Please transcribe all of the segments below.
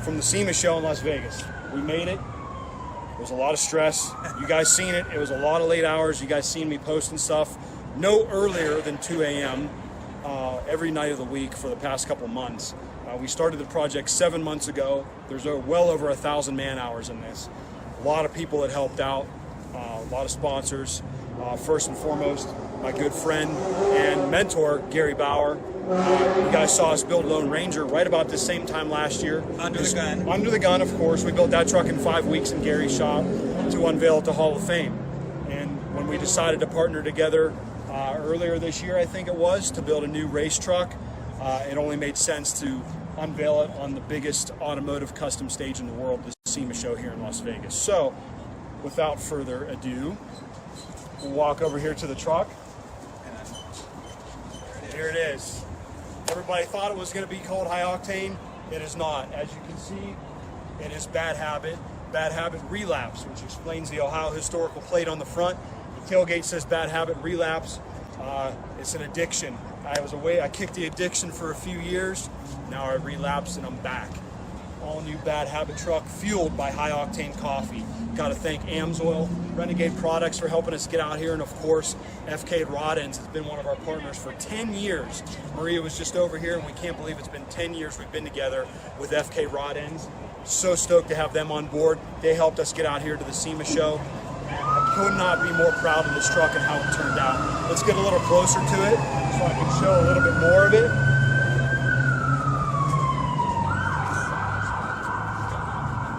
from the SEMA show in Las Vegas. We made it. It was a lot of stress. You guys seen it. It was a lot of late hours. You guys seen me posting stuff no earlier than 2 a.m. Every night of the week for the past couple months. We started the project 7 months ago. There's well over 1,000 man hours in this. A lot of people that helped out, a lot of sponsors. First and foremost, my good friend and mentor, Gary Bauer. You guys saw us build Lone Ranger right about the same time last year. Under the gun. Under the gun, of course. We built that truck in 5 weeks in Gary's shop to unveil it to Hall of Fame. And when we decided to partner together earlier this year, I think it was, to build a new race truck, it only made sense to unveil it on the biggest automotive custom stage in the world, the SEMA show here in Las Vegas. So, without further ado, we'll walk over here to the truck. Here it is. Everybody thought it was going to be called High Octane. It is not. As you can see, it is Bad Habit Relapse, which explains the Ohio historical plate on the front. The tailgate says Bad Habit Relapse. It's an addiction. I kicked the addiction for a few years. Now I relapsed and I'm back. All new Bad Habit truck, fueled by high octane coffee. Got to thank Amsoil, Renegade Products for helping us get out here, and of course FK Rod Ends has been one of our partners for 10 years. Maria was just over here, and we can't believe it's been 10 years we've been together with FK Rod Ends. So stoked to have them on board. They helped us get out here to the SEMA show. I could not be more proud of this truck and how it turned out. Let's get a little closer to it so I can show a little bit more of it.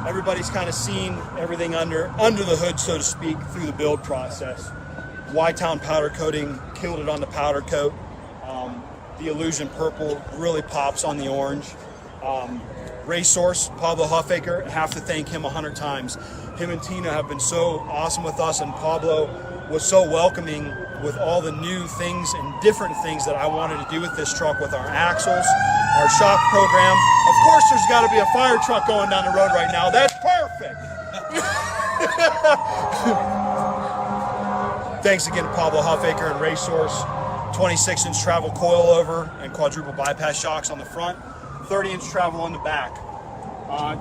Everybody's kind of seen everything under the hood, so to speak, through the build process. Y-Town powder coating killed it on the powder coat. The Illusion Purple really pops on the orange. Race Source, Pablo Huffaker, have to thank him 100 times. Him and Tina have been so awesome with us, and Pablo was so welcoming with all the new things and different things that I wanted to do with this truck, with our axles, our shock program. Of course, there's got to be a fire truck going down the road right now. That's perfect. Thanks again to Pablo Huffaker and Race Source. 26-inch travel coilover and quadruple bypass shocks on the front. 30-inch travel on the back.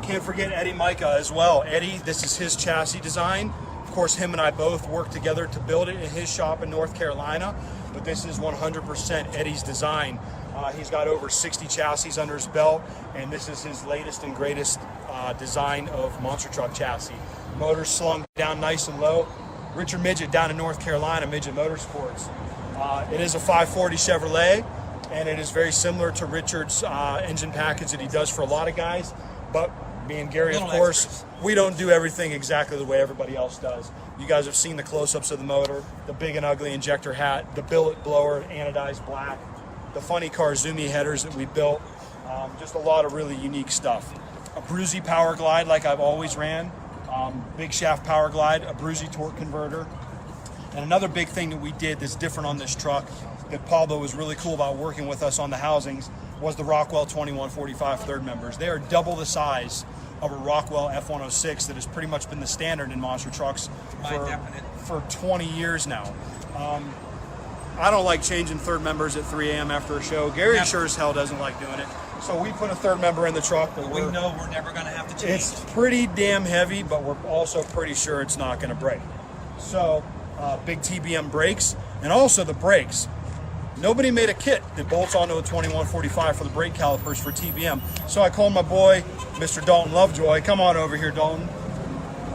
Can't forget Eddie Micah as well. Eddie, this is his chassis design. Of course, him and I both worked together to build it in his shop in North Carolina, but this is 100% Eddie's design. He's got over 60 chassis under his belt, and this is his latest and greatest design of monster truck chassis. Motors slung down nice and low. Richard Midget down in North Carolina, Midget Motorsports. It is a 540 Chevrolet, and it is very similar to Richard's engine package that he does for a lot of guys. But me and Gary, of course, we don't do everything exactly the way everybody else does. You guys have seen the close-ups of the motor, the big and ugly injector hat, the billet blower, anodized black, the funny Karzumi headers that we built. Just a lot of really unique stuff. A Bruzy Power Glide like I've always ran. Big shaft Power Glide, a Bruzy torque converter. And another big thing that we did that's different on this truck that Pablo was really cool about working with us on the housings was the Rockwell 2145 third members. They are double the of a Rockwell F106 that has pretty much been the standard in monster trucks for 20 years now. I don't like changing third members at 3 a.m. after a show. Gary sure as hell doesn't like doing it. So we put a third member in the truck. But we know we're never going to have to change. It's pretty damn heavy, but we're also pretty sure it's not going to break. So big TBM brakes, and also the brakes. Nobody made a kit that bolts onto a 2145 for the brake calipers for TBM. So I called my boy, Mr. Dalton Lovejoy. Come on over here, Dalton.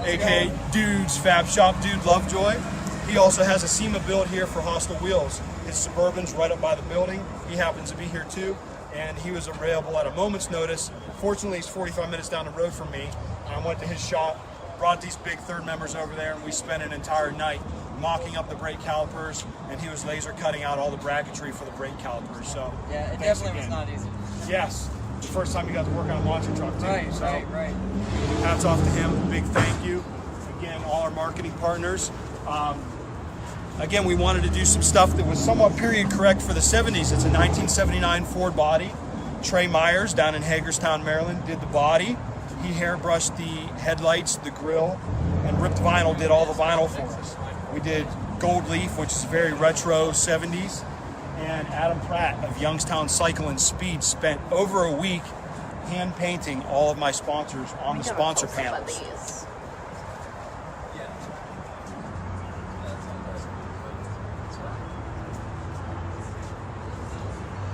AKA Dude's Fab Shop Dude Lovejoy. He also has a SEMA build here for Hostile Wheels. His Suburban's right up by the building. He happens to be here too, and he was available at a moment's notice. Fortunately, he's 45 minutes down the road from me. And I went to his shop, brought these big third members over there, and we spent an entire night mocking up the brake calipers, and he was laser cutting out all the bracketry for the brake calipers. So yeah, it definitely was not easy. Yes, the first time you got to work on a monster truck too. Right, so, right. Hats off to him. Big thank you. Again, all our marketing partners. Again, we wanted to do some stuff that was somewhat period correct for the 70s. It's a 1979 Ford body. Trey Myers down in Hagerstown, Maryland, did the body. He hairbrushed the headlights, the grille, and Ripped Vinyl did all the vinyl for us. We did Gold Leaf, which is very retro 70s. And Adam Pratt of Youngstown Cycle and Speed spent over a week hand painting all of my sponsors on the sponsor panels.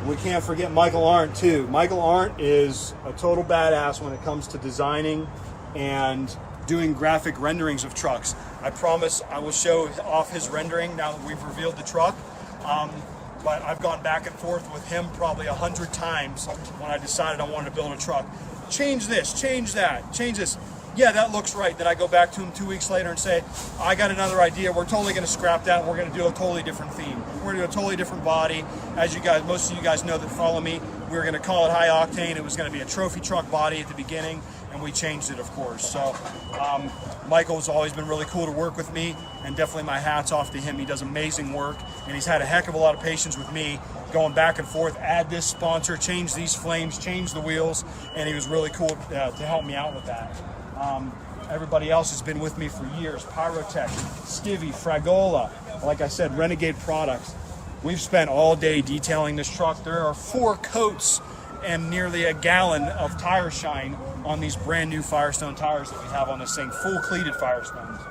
We can't forget Michael Arndt too. Michael Arndt is a total badass when it comes to designing and doing graphic renderings of trucks. I promise I will show off his rendering now that we've revealed the truck. But I've gone back and forth with him probably 100 times when I decided I wanted to build a truck. Change this, change that, change this. Yeah, that looks right. Then I go back to him 2 weeks later and say, I got another idea. We're totally going to scrap that and we're going to do a totally different theme. We're going to do a totally different body. As you guys, most of you guys know that follow me, we were going to call it high octane. It was going to be a trophy truck body at the beginning, and we changed it, of course. So Michael's always been really cool to work with me, and definitely my hat's off to him. He does amazing work, and he's had a heck of a lot of patience with me going back and forth, add this sponsor, change these flames, change the wheels, and he was really cool to help me out with that. Everybody else has been with me for years. Pyrotech, Stivy, Fragola, like I said, Renegade Products. We've spent all day detailing this truck. There are 4 coats and nearly a gallon of tire shine on these brand new Firestone tires that we have on this thing, full cleated Firestones.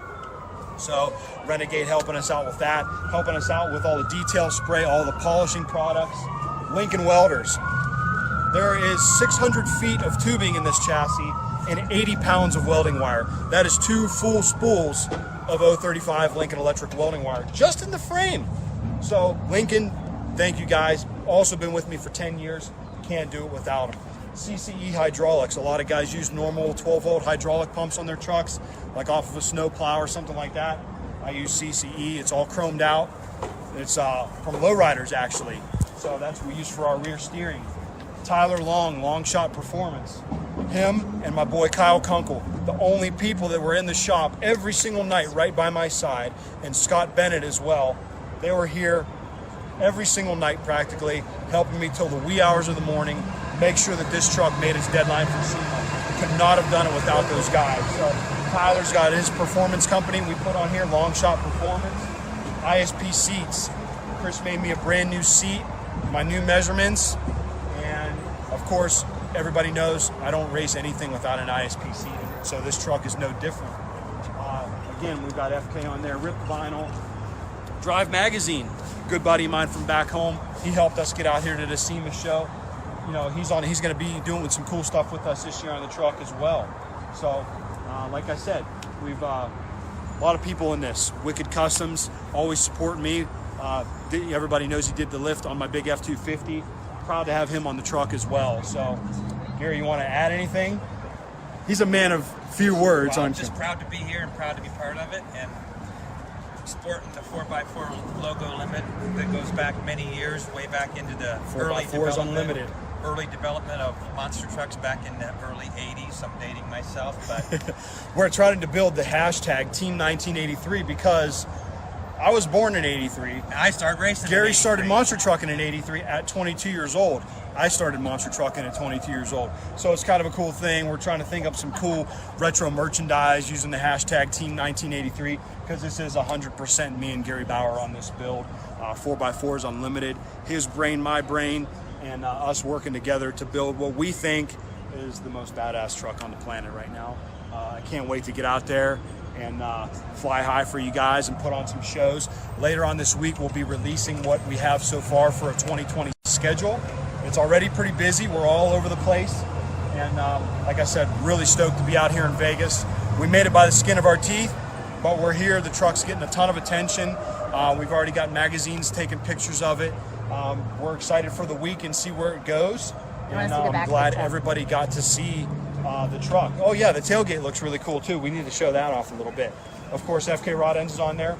So Renegade helping us out with that, helping us out with all the detail spray, all the polishing products. Lincoln Welders. There is 600 feet of tubing in this chassis and 80 pounds of welding wire. That is 2 full spools of 035 Lincoln electric welding wire just in the frame. So Lincoln, thank you guys. Also been with me for 10 years. Can't do it without them. Cce Hydraulics. A lot of guys use normal 12-volt hydraulic pumps on their trucks, like off of a snow plow or something like that. I use Cce. It's all chromed out. It's from lowriders actually. So that's what we use for our rear steering. Tyler Long, Long Shot Performance. Him and my boy Kyle Kunkel, the only people that were in the shop every single night right by my side, and Scott Bennett as well. They were here every single night practically, helping me till the wee hours of the morning, make sure that this truck made its deadline for SEMA. Could not have done it without those guys. So Tyler's got his performance company we put on here, Long Shot Performance. ISP Seats. Chris made me a brand new seat, my new measurements, and of course, everybody knows I don't race anything without an ISP seat, so this truck is no different. Again, we've got FK on there, Rip Vinyl. Drive Magazine, good buddy of mine from back home. He helped us get out here to the SEMA show. You know, he's going to be doing some cool stuff with us this year on the truck as well. So, like I said, we've a lot of people in this. Wicked Customs, always supporting me. Everybody knows he did the lift on my big F-250. Proud to have him on the truck as well. So, Gary, you want to add anything? He's a man of few words, well, aren't I'm just you? proud to be here and proud to be part of it, and sporting the 4x4 logo limit that goes back many years, way back into the 4x4 is unlimited. Early development of monster trucks back in the early 80s. I'm dating myself, but we're trying to build the hashtag Team 1983 because I was born in 83. I started racing. Gary started monster trucking in 83 at 22 years old. I started monster trucking at 22 years old. So it's kind of a cool thing. We're trying to think up some cool retro merchandise using the hashtag Team 1983 because this is 100% me and Gary Bauer on this build. 4x4s unlimited. His brain, my brain, and us working together to build what we think is the most badass truck on the planet right now. I can't wait to get out there and fly high for you guys and put on some shows. Later on this week, we'll be releasing what we have so far for a 2020 schedule. It's already pretty busy. We're all over the place. And like I said, really stoked to be out here in Vegas. We made it by the skin of our teeth, but we're here. The truck's getting a ton of attention. We've already got magazines taking pictures of it. We're excited for the week and see where it goes. And I'm glad everybody got to see the truck. Oh yeah, the tailgate looks really cool too. We need to show that off a little bit. Of course, FK Rod Ends is on there.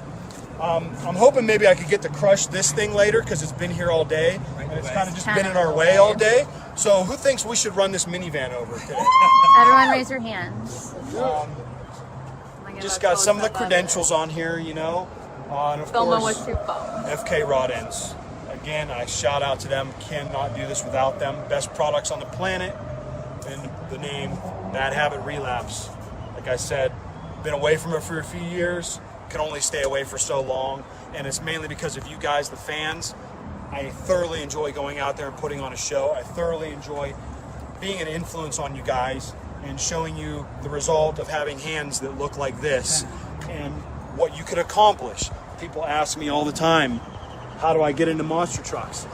I'm hoping maybe I could get to crush this thing later because it's been here all day and it's kind of just been in our way all day. So who thinks we should run this minivan over today? Everyone raise your hands. Just got some of the credentials on here, you know. And of course, FK Rod Ends. Again, I shout out to them. Cannot do this without them. Best products on the planet. And the name Bad Habit Relapse. Like I said, been away from it for a few years. Can only stay away for so long. And it's mainly because of you guys, the fans. I thoroughly enjoy going out there and putting on a show. I thoroughly enjoy being an influence on you guys and showing you the result of having hands that look like this and what you could accomplish. People ask me all the time, how do I get into monster trucks?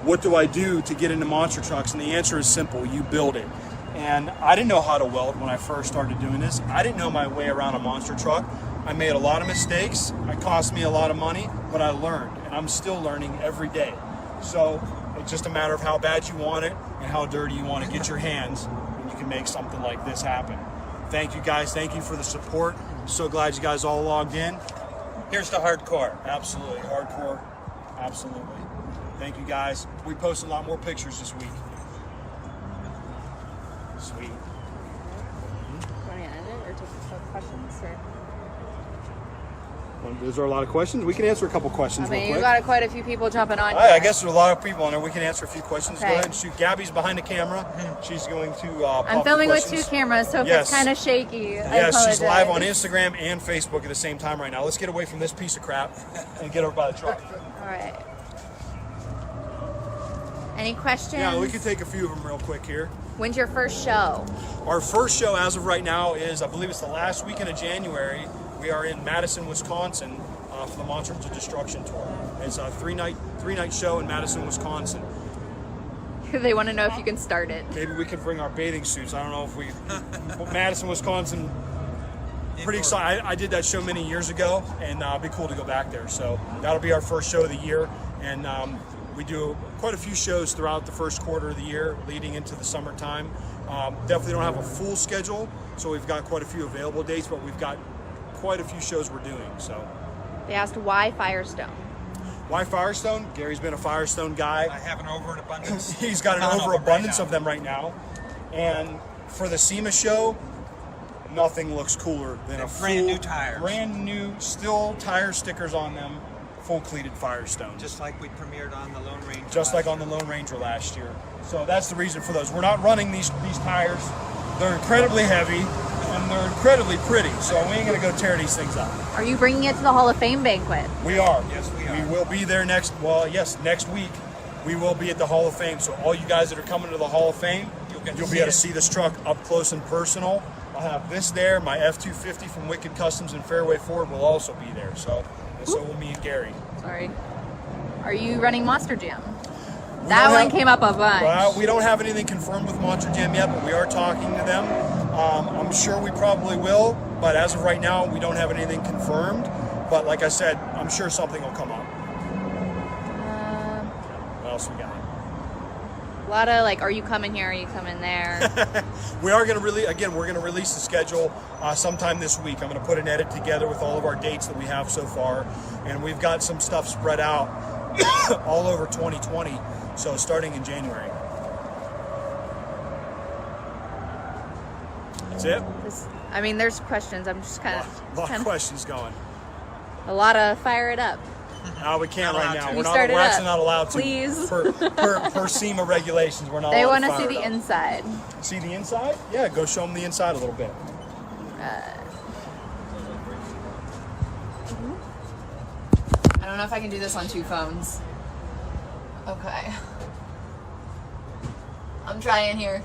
What do I do to get into monster trucks? And the answer is simple, you build it. And I didn't know how to weld when I first started doing this. I didn't know my way around a monster truck. I made a lot of mistakes. It cost me a lot of money, but I learned, and I'm still learning every day. So it's just a matter of how bad you want it and how dirty you want to get your hands, and you can make something like this happen. Thank you guys. Thank you for the support. I'm so glad you guys all logged in. Here's the hardcore. Absolutely. Hardcore. Absolutely. Thank you guys. We post a lot more pictures this week. Sweet. Want to end it or take some questions? Or? Those are a lot of questions. We can answer a couple questions I mean, real you quick. got quite a few people jumping on. I guess there's a lot of people on there. We can answer a few questions. Okay. Go ahead and shoot. Gabby's behind the camera. She's going to I'm filming with 2 cameras, so if Yes. it's kind of shaky, I Yes, apologize. she's live on Instagram and Facebook at the same time right now. Let's get away from this piece of crap and get over by the truck. All right. Any questions? Yeah, we can take a few of them real quick here. When's your first show? Our first show as of right now is, I believe it's the last weekend of January. We are in Madison, Wisconsin for the Monsters of Destruction tour. It's a three-night show in Madison, Wisconsin. They want to know if you can start it. Maybe we can bring our bathing suits. I don't know if we... Madison, Wisconsin, pretty excited. I did that show many years ago, and it'd be cool to go back there. So that'll be our first show of the year. And we do quite a few shows throughout the first quarter of the year, leading into the summertime. Definitely don't have a full schedule, so we've got quite a few available dates, but we've got quite a few shows we're doing. So, They asked why Firestone. why Firestone? Gary's been a Firestone guy. I have an overabundance. He's got an Ton of them overabundance right of them right now. And for the SEMA show, nothing looks cooler than a brand full, new tires. brand new, still tire stickers on them, full cleated Firestone. Just like we premiered on the Lone Ranger. Just like last on the Lone Ranger last year. So that's the reason for those. We're not running these tires. They're incredibly heavy and they're incredibly pretty. So we ain't gonna go tear these things up. Are you bringing it to the Hall of Fame banquet? We are. Yes, we are. We will be there next week. We will be at the Hall of Fame. So all you guys that are coming to the Hall of Fame, you'll be able to see this truck up close and personal. I'll have this there. My F-250 from Wicked Customs and Fairway Ford will also be there. So will me and Gary. Sorry. Are you running Monster Jam? We That don't one have- came up a bunch. Well, we don't have anything confirmed with Monster Jam yet, but we are talking to them. I'm sure we probably will, but as of right now, we don't have anything confirmed. But like I said, I'm sure something will come up. What else we got? A lot of like, are you coming here? Are you coming there? We are going to we're going to release the schedule sometime this week. I'm going to put an edit together with all of our dates that we have so far, and we've got some stuff spread out all over 2020, so starting in January. That's it? I mean, there's questions. I'm just kind A lot of questions going. a lot of fire it up. No, we can't Not right allowed now. to. We're You start it actually up. not allowed to. Please. Per SEMA regulations, we're not They allowed want to fire see it the up. inside. See the inside? Yeah, go show them the inside a little bit. I don't know if I can do this on 2 phones. Okay. I'm trying here.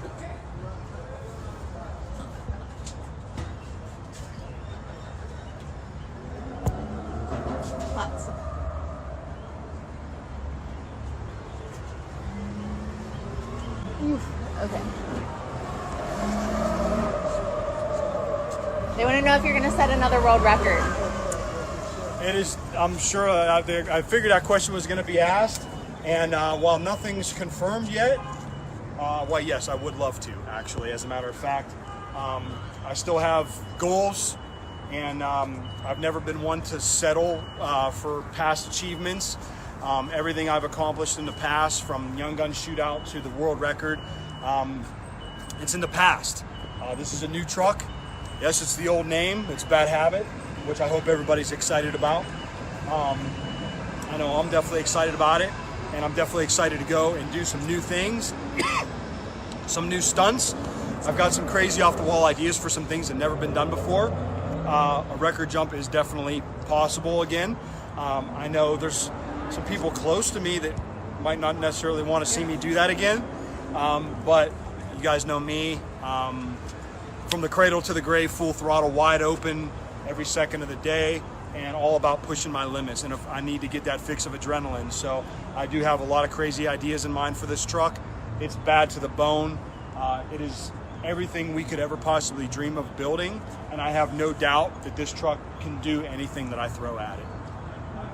Lots. Okay. They want to know if you're going to set another world record. It is, I'm sure, I figured that question was going to be asked, and while nothing's confirmed yet, well, yes, I would love to, actually, as a matter of fact. I still have goals, and I've never been one to settle for past achievements. Everything I've accomplished in the past, from Young Gun Shootout to the world record, it's in the past. This is a new truck. Yes, it's the old name. It's Bad Habit, which I hope everybody's excited about. I know I'm definitely excited about it, and I'm definitely excited to go and do some new things, some new stunts. I've got some crazy off-the-wall ideas for some things that have never been done before. A record jump is definitely possible again. I know there's some people close to me that might not necessarily want to see me do that again, but You guys know me. From the cradle to the grave, full throttle, wide open every second of the day, and all about pushing my limits. And if I need to get that fix of adrenaline, so I do have a lot of crazy ideas in mind for this truck. It's bad to the bone. It is everything we could ever possibly dream of building, and I have no doubt that this truck can do anything that I throw at it.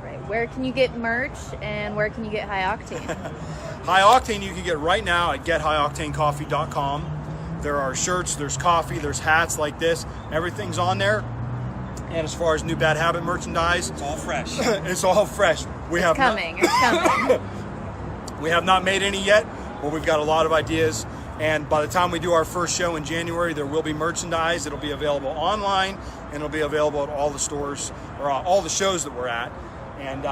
Right. Where can you get merch, and where can you get High Octane? High Octane you can get right now at gethighoctanecoffee.com. There are shirts, there's coffee, there's hats like this. Everything's on there. And as far as New Bad Habit merchandise, It's all fresh. it's all fresh. It's coming. We have not made any yet, but we've got a lot of ideas. And by the time we do our first show in January, there will be merchandise. It'll be available online, and it'll be available at all the stores, or all the shows that we're at. And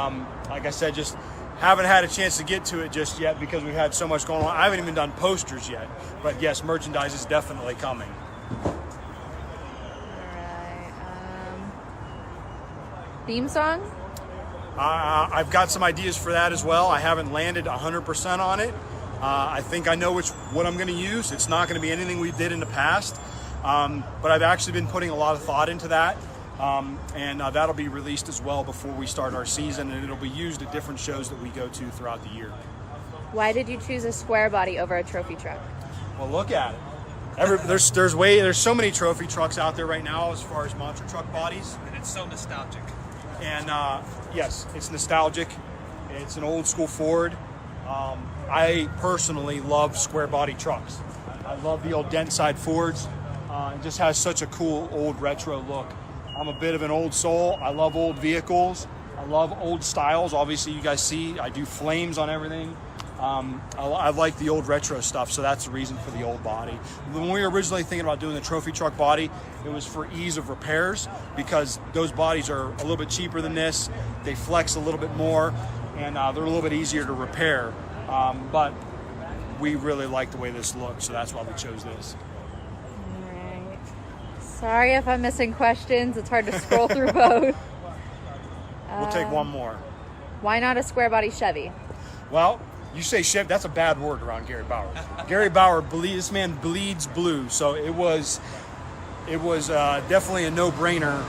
like I said, just haven't had a chance to get to it just yet because we've had so much going on. I haven't even done posters yet. But yes, merchandise is definitely coming. Theme song? I've got some ideas for that as well. I haven't landed 100% on it. I think I know what I'm going to use. It's not going to be anything we did in the past, but I've actually been putting a lot of thought into that, and that'll be released as well before we start our season, and it'll be used at different shows that we go to throughout the year. Why did you choose a square body over a trophy truck? Well, look at it. There's so many trophy trucks out there right now as far as monster truck bodies. And it's so nostalgic. And yes, it's nostalgic. It's an old school Ford. I personally love square body trucks. I love the old dent side Fords. It just has such a cool old retro look. I'm a bit of an old soul. I love old vehicles. I love old styles. Obviously, you guys see I do flames on everything. I like the old retro stuff, so that's the reason for the old body. When we were originally thinking about doing the trophy truck body, it was for ease of repairs because those bodies are a little bit cheaper than this. They flex a little bit more, and they're a little bit easier to repair. But we really like the way this looks, so that's why we chose this. All right. Sorry if I'm missing questions. It's hard to scroll through both. We'll take one more. Why not a square body Chevy? Well, you say Chevy, that's a bad word around Gary Bauer. Gary Bauer, this man bleeds blue, so it was definitely a no-brainer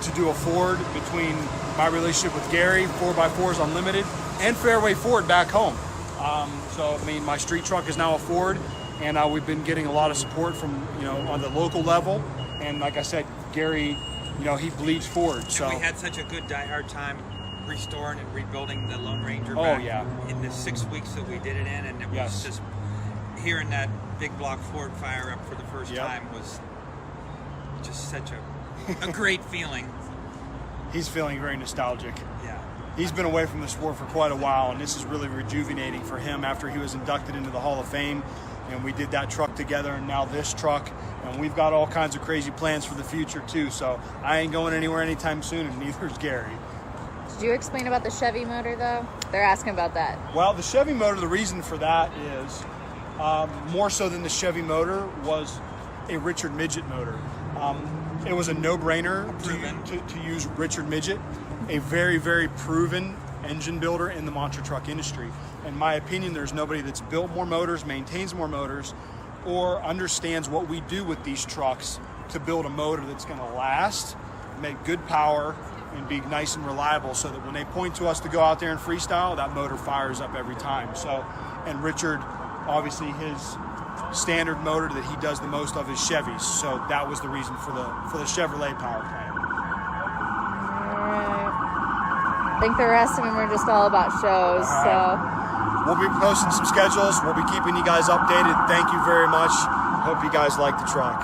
to do a Ford between my relationship with Gary, 4x4s Unlimited, and Fairway Ford back home. So, I mean, my street truck is now a Ford, and we've been getting a lot of support from, on the local level. And like I said, Gary, he bleeds Ford. So And we had such a good die-hard time restoring and rebuilding the Lone Ranger Oh, back yeah. in the 6 weeks that we did it in, and it was Yes. just hearing that big block Ford fire up for the first Yep. time was just such a great feeling. he's feeling very nostalgic. Yeah. He's been away from the sport for quite a while, and this is really rejuvenating for him after he was inducted into the Hall of Fame. And we did that truck together, and now this truck. And we've got all kinds of crazy plans for the future, too. So I ain't going anywhere anytime soon, and neither is Gary. Did you explain about the Chevy motor, though? They're asking about that. Well, the Chevy motor, the reason for that is more so than the Chevy motor was a Richard Midget motor. It was a no-brainer to use Richard Midget, a very, very proven engine builder in the monster truck industry. In my opinion, there's nobody that's built more motors, maintains more motors, or understands what we do with these trucks to build a motor that's going to last, make good power, and be nice and reliable so that when they point to us to go out there and freestyle, that motor fires up every time. So, and Richard, obviously his standard motor that he does the most of is Chevys. So that was the reason for the Chevrolet power plant. I think the rest of them are just all about shows. Right. We'll be posting some schedules. We'll be keeping you guys updated. Thank you very much. Hope you guys like the truck.